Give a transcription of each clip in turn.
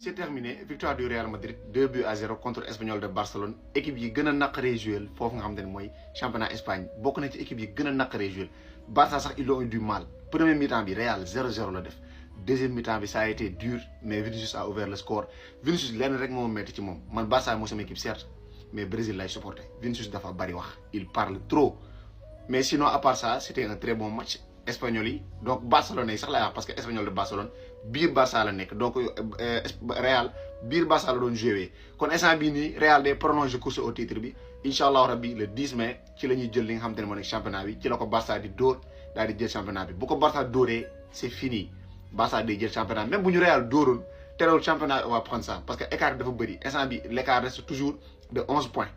c'est terminé, victoire du Real Madrid 2-0 contre Espanyol de Barcelone. Équipe yi gën a naqaree jouer foofu nga xamante ne mooy championnat Espagne bokk na ci équipe yi gën a naqaree jouer. Barça sax ils ont eu du mal. Premier mi-temps bi Real 0-0 la def. Deuxième mi-temps bi ça a été dur mais Vinicius a ouvert le score. Vinicius lenn rek moo metti ci moom man Barça moo sama équipe certes mais Brésil lay supporté. Vinicius dafa bari wax il parle trop mais sinon à part ça c'était un très bon match. Espagnol yi donc Barcelone yi sax lay wax parce que Espanyol de Barcelone biir Barça la nekk donc Real biir Barça la doon joué kon instant bii nii Real day prolongé course au titre bi incha allah rabbi le 10 mai ci la ñuy jël li nga xamante ne moo nekk championnat bi ci la ko Barça di dóor daal di jël championnat bi bu ko Barça dóoree c'est fini Barça day jël championnat même bu ñu Real dóoroon terewul championnat on va prendre ça parce que écart dafa bëri instant bi l'écart reste toujours de 11 points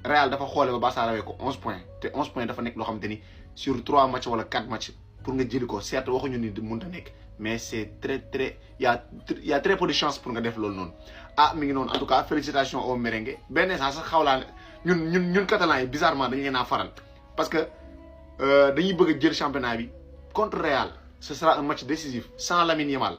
Real dafa xoolee ba Barça rawee ko 11 points te 11 points dafa nekk loo xamante ni sur 3 matchs wala 4 matchs pour nga jëli ko certes waxuñu ni mënut a nekk mais c'est très y a très peu de chance pour nga def loolu noonu ah mi ngi noonu en tout cas félicitations au merengue benn instant sax xawlaa ñun catalans yi bizarrement dañu leen a faral parce que dañuy bëgg a jël championnat bi contre Real ce sera un match décisif sans Lamine Yamal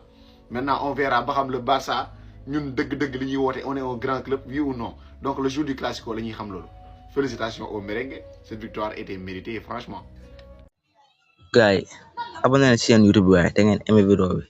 maintenant on verra ba xam le Barça ñun dëgg-dëgg li ñuy woote on est un grand club oui ou non donc le jour du classico la ñuy xam loolu félicitations au merengue cette victoire était méritée franchement. gars yi abonné na ci seen YouTube bi waaye te ngeen aimé vidéo bi.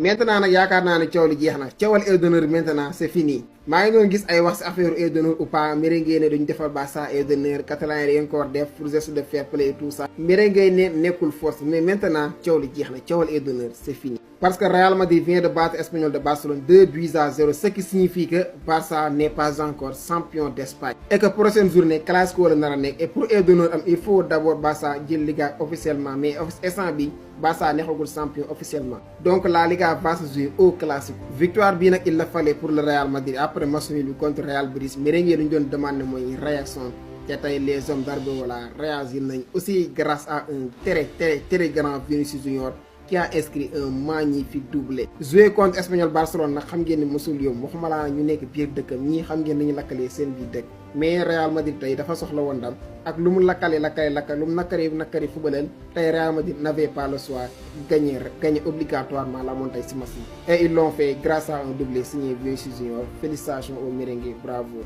maintenant nag yaakaar naa ne coow li jeex na coowal aile d'honneur maintenant c'est fini maa ngi doon gis ay wax si affaire aile d'honneur ou pas merengue ne duñ defal Barça aile d'honneur catalan yi encore def pour geste de fair play et tout ça merengue ne nekkul force mais maintenant coow li jeex na coowal aile d'honneur c'est fini parce que Real Madrid vient de battre Espanyol de Barcelone 2-0 ce qui signifie que Barça n'est pas encore champion d'Espagne et que prochaine journée classico la nar a nekk et pour aile d'honneur am il faut d'abord Barça jël Liga officiellement mais instant bi Barça neexagul champion officiellement donc la Liga va se jouer au classico victoire bii nag il la fallait pour le Real Madrid après match nul bi contre Real Betis merengue lu ñu doon demandé mooy réaction te tey les hommes d'Arbi voilà réagir nañ aussi grâce à un très grand Vinicius Junior qui a inscrit un magnifique doublé joué contre Espanyol Barcelone nag xam ngeen ni mosul yomb waxuma laa ñu nekk biir dëkkam ñii xam ngeen nañu lakkalee seen biir dëkk mais Real Madrid tey dafa soxla woon ndam ak lu mu lakkale lu mu nakari fubaleel tey Real Madrid n'avait pas le choix gagner obligatoirement la moon tey si match yi et ils l'ont fait grâce à un doublé signé Vinicius Junior félicitations au merengue bravo.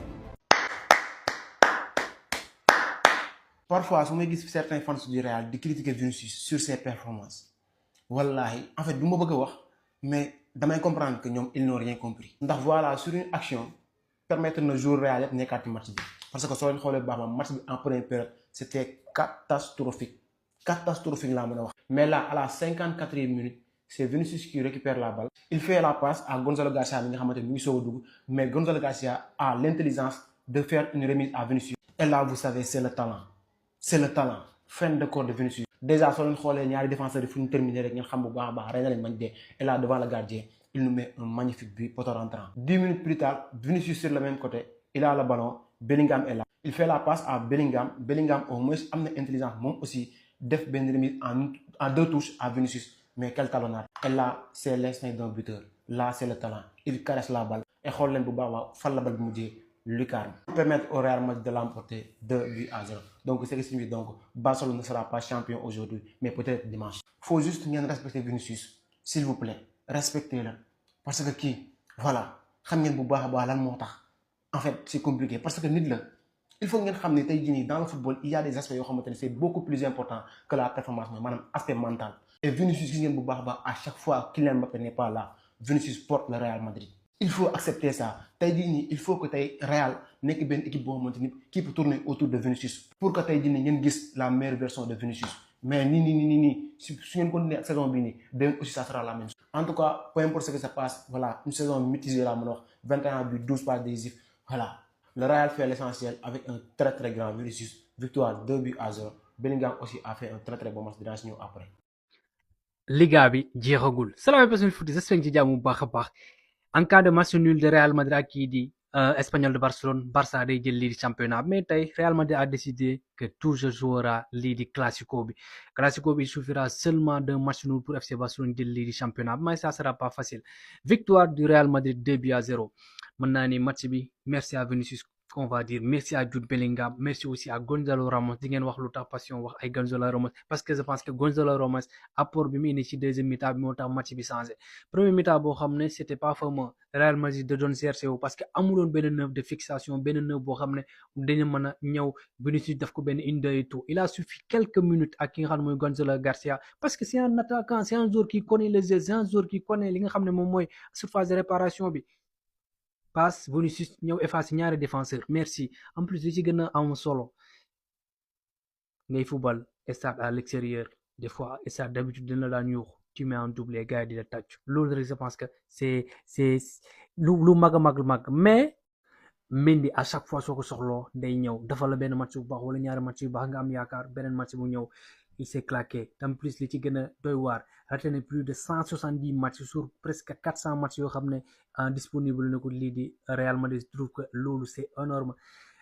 Parfois su may gis certains fans du Real di critiquer Vinicius sur ses performances wallahi en fait du ma bëgg a wax mais damay comprendre que ñoom ils n'ont rien compris ndax voilà sur une action permettre na joueur Real yëpp nekkaat ci match bi parce que soo leen xoolee bu baax ma match bi en première période c'était catastrophique laa mën a wax mais là à la 54e minute c'est Vinicius qui récupère la balle il fait la passe à Gonzalo Garcia bi nga xamante ni mu ngi soog a dugg mais Gonzalo Garcia a l'intelligence de faire une remise à Vinicius et là vous savez c'est le talent fin de corps de Vinicius déjà soo leen xoolee ñaari défenseurs yi fu ñu terminé rek ngeen xam bu baax a baax rey na leen mañ dee et là devant le gardien il nous met un magnifique but poteau rentrant 10 minutes plus tard Vinicius sur le même côté il a le ballon Bellingham est là il fait la passe à Bellingham au moins am na intelligence moom aussi def benn remise en 2 touches à Vinicius mais quel talonnade et là c'est l'instinct d'un buteur là c'est le talent il caresse la balle et xool leen bu baax a baax fan la balle bi mujjee Lucarne permettre au Real Madrid de l'emporter 2-0 donc ce qui signifie donc Barcelone ne sera pas champion aujourd'hui mais peut-être dimanche. Faut juste ngeen respecter Vinicius s'il vous plaît respectez-le parce que kii voilà xam ngeen bu baax a baax lan moo tax en fait c'est compliqué parce que nit la il faut ngeen xam ne tey jii nii dans le football il y a des aspects yoo xamante ne c'est beaucoup plus important que la performance mooy maanaam aspect mental et Vinicius gis ngeen bu baax a baax à chaque fois Kylian Mbappé n'est pas là Vinicius porte le Real Madrid. Il faut accepter ça tey jii nii il faut que tey Real nekk benn équipe boo xamante ni qui peut tourner autour de Vinicius pour que tey jii nii ngeen gis la meilleure version de Vinicius mais nii su ngeen continuer ak saison bii nii déwén aussi ça sera la même chose. En tout cas peu importe ce que ça passe voilà une saison mitigée la mën a wax 21 buts 12 passes décisives voilà le Real fait l'essentiel avec un très grand Vinicius victoire 2-0 Bellingham aussi a fait un très bon match dinaa si ñëw après. Liga bi jeexagul salaamaaleykum personne foot j'espère que ci jàmm bu baax a baax. En cas de match nul de Real Madrid ak kii di Espanyol de Barcelone Barça day jël lii di championnat mais tey Real Madrid a décidé que tout se jouera lii di classico bi il suffira seulement d'un match nul pour FC Barcelone jël lii di championnat mais ça sera pas facile victoire du Real Madrid 2-0 mën naa ni match bi merci à Vinicius on va dire merci à Jude Bellingham, merci aussi à Gonzalo Ramos. Di ngeen wax lu tax passion wax ay Gonzalo Ramos parce que je pense que Gonzalo Ramos apport bi mu indi ci deuxième mi-temps bi moo tax match bi changé. Premier mi-temps boo xam ne c'était pas vraiment Real Madrid da doon cherché wu parce que amuloon benn neuf de fixation benn neuf boo xam ne dañu mën a ñëw Vinicius def ko benn une deux et tout. Il a suffi quelques minutes ak ki nga xam ne mooy Gonzalo Garcia parce que c'est un attaquant, c'est un joueur qui connaît le jeu, c'est un joueur qui connaît li nga xam ne moom mooy surface de réparation bi. passe Vinicius ñëw effacer ñaari défenseur merci en plus li ci gën a am solo ngay football stade à l'extérieur des fois stade d'habitude dina la daan yuux tu mets en doublé gars yi di la tàcc loolu rek je pense que c'est lu mag a mag mais Mendy à chaque fois soo ko soxloo day ñëw dafa la benn match bu baax wala ñaari match yu baax nga am yaakaar beneen match bu ñëw il s'est claqué en plus li ci gën a doy waar raté na plus de 170 matchs sur presque 400 matchs yoo xam ne disponible na ko lii di Real Madrid. Je trouve que loolu c'est énorme.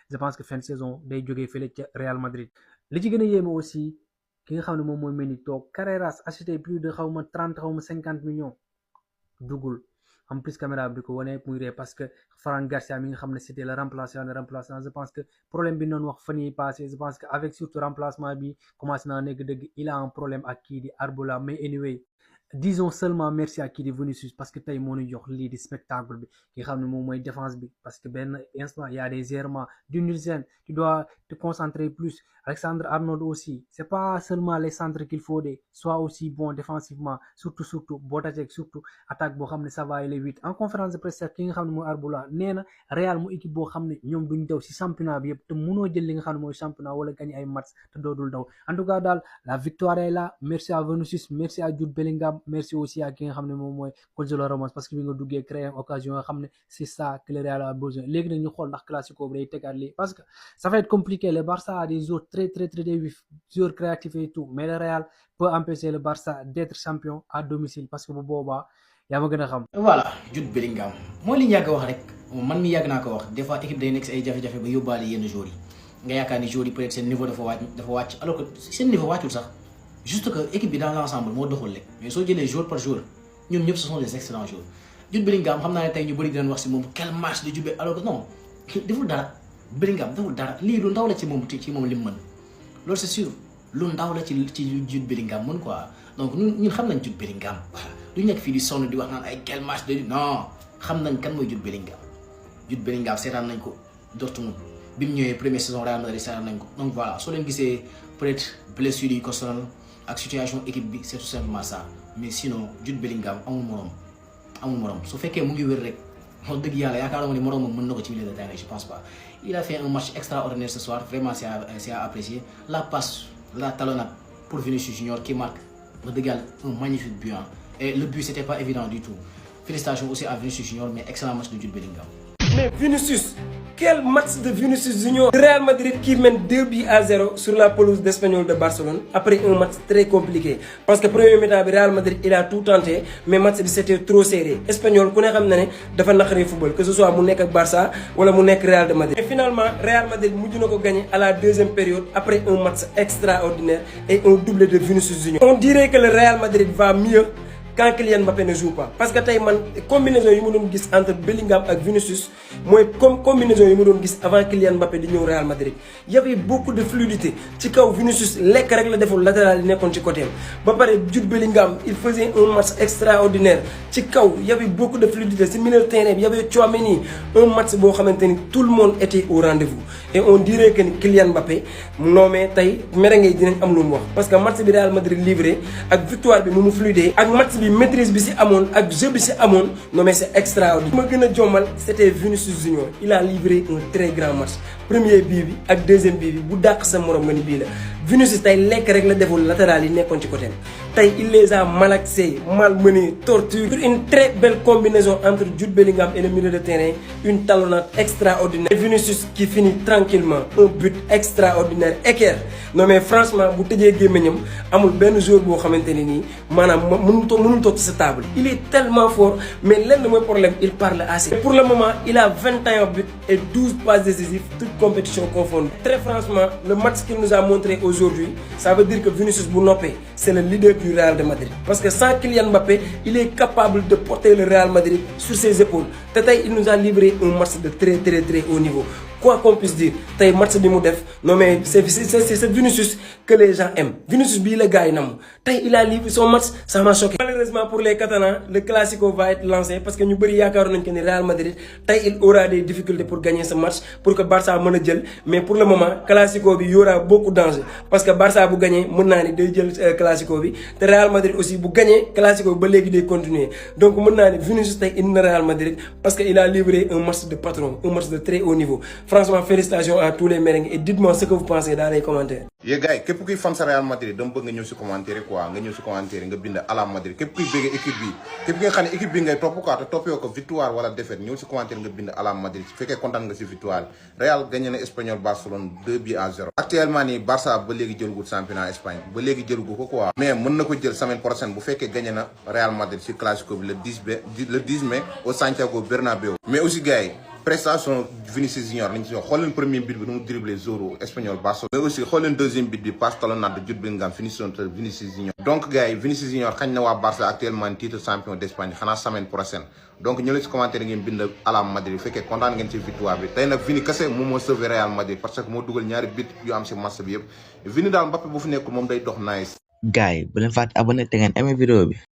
Je pense que fin de saison day jógee fële ca Real Madrid. li ci gën a yéeme aussi ki nga xam ne moom mooy Mendy toog Carreras acheté plus de xaw ma 30 xaw ma 50 millions dugul en plus caméra bi ko wane muy ree parce que Fran Garcia mi nga xam ne c'était le remplaçant je pense que problème bi noonu wax fan yi passé je pense que avec surtout remplacement bi commencé naa nekk dëgg il a un problème ak kii di Arbola mais anyway disons seulement merci à kii di Vinicius parce que tey moo ñu jox lii di spectacle bi ki nga xam ne moom mooy défense bi parce que benn instant y a des errements du Nielsen tu dois te concentrer plus. Alexandre Arnold aussi c'est pas seulement les centres qu'il faut de soit aussi bon défensivement surtout boo tajeeg surtout attaque boo xam ne ça va aller vite. En conférence de presse ki nga xam ne mooy Arbola nee na Real mu équipe boo xam ne ñoom duñ daw si championnat bi yëpp te mënoo jël li nga xam ne mooy championnat wala gagner ay match te doodul daw. En tout cas daal la victoire est là. Merci à Vinicius, merci à Jude Bellingham, merci aussi à ki nga xam ne moom mooy Gonzalo Ramos parce que bi nga duggee créer occasion nga xam ne c'est ça que le Real a besoin. Léegi nag ñu xool ndax classico bi day tegaat lii parce que ça va être compliqué. Le Barça a des joueurs très joueurs créatifs et tout mais le Real peut empêcher le Barça d'être champion à domicile parce que bu boobaa yaa ma gën a xam. voilà Jude Bellingham mooy li ñu yàgg wax rek man mi yàgg naa ko wax des fois équipe day nekk si ay jafe-jafe ba yóbbaale yenn joueurs yi nga yaakaar ni joueurs yi peut-être seen niveau dafa wàcc alors que seen niveau wàccul sax juste que équipe bi dans l'ensemble moo doxul rek mais soo jëlee joueur par joueur ñoom ñëpp ce sont des excellents joueurs. Jude Bellingham xam naa ne tey ñu bëri dinañ wax si moom quel match de Jude alors que non deful dara Bellingham deful dara lii lu ndaw la ci moom li mu mën loolu c'est sûr lu ndaw la ci Jude Bellingham mën quoi donc ñun xam nañ Jude Bellingham voilà du nekk fii di sonn di wax naan ay quel match de non xam nañ kan mooy Jude Bellingham seetaan nañ ko Dortmund bi mu ñëwee première saison Real Madrid seetaan nañ ko donc voilà soo leen gisee peut-être blessure yi ko sonal ak situation équipe bi c'est tout simplement ça mais sinon Jude Bellingham amul morom su fekkee mu ngi wér rek wax dëgg yàlla yaakaaruma ni moroomam mën na ko ci milieu de terrain je pense pas. Il a fait un match extraordinaire ce soir, vraiment c'est à apprécier. La passe, la talonnade pour Vinicius Junior qui marque un magnifique but. Hein. Et le but c'était pas évident du tout. Félicitations aussi à Vinicius Junior, mais excellent match de Jude Bellingham. Mais Vinicius, quel match de Vinicius Junior! Real Madrid qui mène 2-0 sur la pelouse d'Espanyol de Barcelone après un match très compliqué. Parce que premier mi-temps Real Madrid il a tout tenté mais match c'était trop serré. Espanyol ku ne xam na ne dafa naqaree football que ce soit mu nekk ak Barça wala mu nekk Real de Madrid. Et finalement Real Madrid mujj na ko gagné à la deuxième période après un match extraordinaire et un doublé de Vinicius Junior. On dirait que le Real Madrid va mieux quand Kylian Mbappé ne joue pas parce que tey man combinaison yi ma doon gis entre Bellingham ak Vinicius mooy comme combinaison yi ma doon gis avant Kylian Mbappé di ñëw Real Madrid y avait beaucoup de fluidité ci kaw Vinicius lekk rek la deful latéral yi nekkoon ci côté ba pare Jude Bellingham il faisait un match extraordinaire ci kaw y avait beaucoup de fluidité ci milieu de terrain bi y avait Tchouaméni un match boo xamante ni tout le monde était au rendez-vous et on dirait que ni Kylian Mbappé non mais tey merengue yi dinañ am lu mu wax parce que match bi Real Madrid livré ak victoire bi nu mu fluidé ak match bi maîtrise bi ci amoon ak jeu bi ci amoon non mais c'est extraordinaire. ma gën a jommal c'était Vinicius Junior il a livré un très grand match premier bii bi ak deuxième bii bi bu dàq sa morom nga ni bii la Vinicius tey lekk rek la deful latéral yi nekkoon ci côté tey il les a malaxés malmenés torturés sur une très belle combinaison entre Jude Bellingham et le milieu de terrain une talonnade extraordinaire et Vinicius qui finit tranquillement un but extraordinaire équerre non mais franchement bu tëjee gémmiñam amul benn joueur boo xamante ne nii maanaam mënul toog ci sa table il est tellement fort mais lenn mooy problème il parle assez pour le moment il a 21 buts et 12 passes décisives toutes compétitions confondues très franchement le match qu'il nous a montré aujourd'hui ça veut dire que Vinicius bu noppee c'est le leader du Real de Madrid parce que sans Kylian Mbappé il est capable de porter le Real Madrid sur ses épaules te tey il nous a livré un match de très haut niveau quoi qu'on puisse dire tey match bi mu def non mais c'est Vinicius que les gens aiment Vinicius bii la gars yi nam tey il a livré son match ça m'a choqué. Malheureusement pour les Catalans le Classico va être lancé parce que ñu bëri yaakaaroon nañ que ni Real Madrid tey il aura des difficultés pour gagner ce match pour que Barça mën a jël mais pour le moment Classico bi y aura beaucoup d'enjeux parce que Barça bu gagné mën naa ni day jël Classico bi te Real Madrid aussi bu gagné Classico bi ba léegi day continuer donc mën naa ni Vinicius tey indi na Real Madrid parce que il a livré un match de patron un match de très haut niveau franchement félicitations à tous les merengues et dites-moi ce que vous pensez dans les commentaires. yee gars yi képp kuy fan sa Real Madrid dama bëgg nga ñëw si commentaire quoi nga ñëw si commentaire nga bind à la Madrid képp kuy bëgg équipe bi képp ki nga xam ne équipe bi ngay topp quoi te toppee ko victoire wala défaite ñëw si commentaire nga bind à la Madrid su fekkee kontaan nga si victoire Real gagné na Espagnol Barcelone 2-0. actuellement nii Barça ba léegi jëlugul championnat Espagne ba léegi jëlugu ko quoi mais mën na ko jël semaine prochaine bu fekkee gagné na Real Madrid si Classico bi le 10 mai au Santiago Bernabéu. mais aussi gars yi prestation Vinicius Junior lañ ci wax xool leen premier but bi nu mu dribblé Zoro Espagnol Barça mais aussi xool leen deuxième but bi passe talonnade de Jude Bellingham finition de Vinicius Junior. donc gars yi Vinicius Junior xañ na waa Barça actuellement titre champion d'Espagne xanaa semaine prochaine donc ñëw leen si commentaire ngeen bind à la Madrid bu fekkee kontaan ngeen ci victoire bi tey nag Vini kese moom moo sauvé Real Madrid parce que moo dugal ñaari but yu am si match bi yëpp Vini daal Mbappé bu fi nekkul moom day dox nice. gars yi bu leen fàtte abonné te ngeen aimé vidéo bi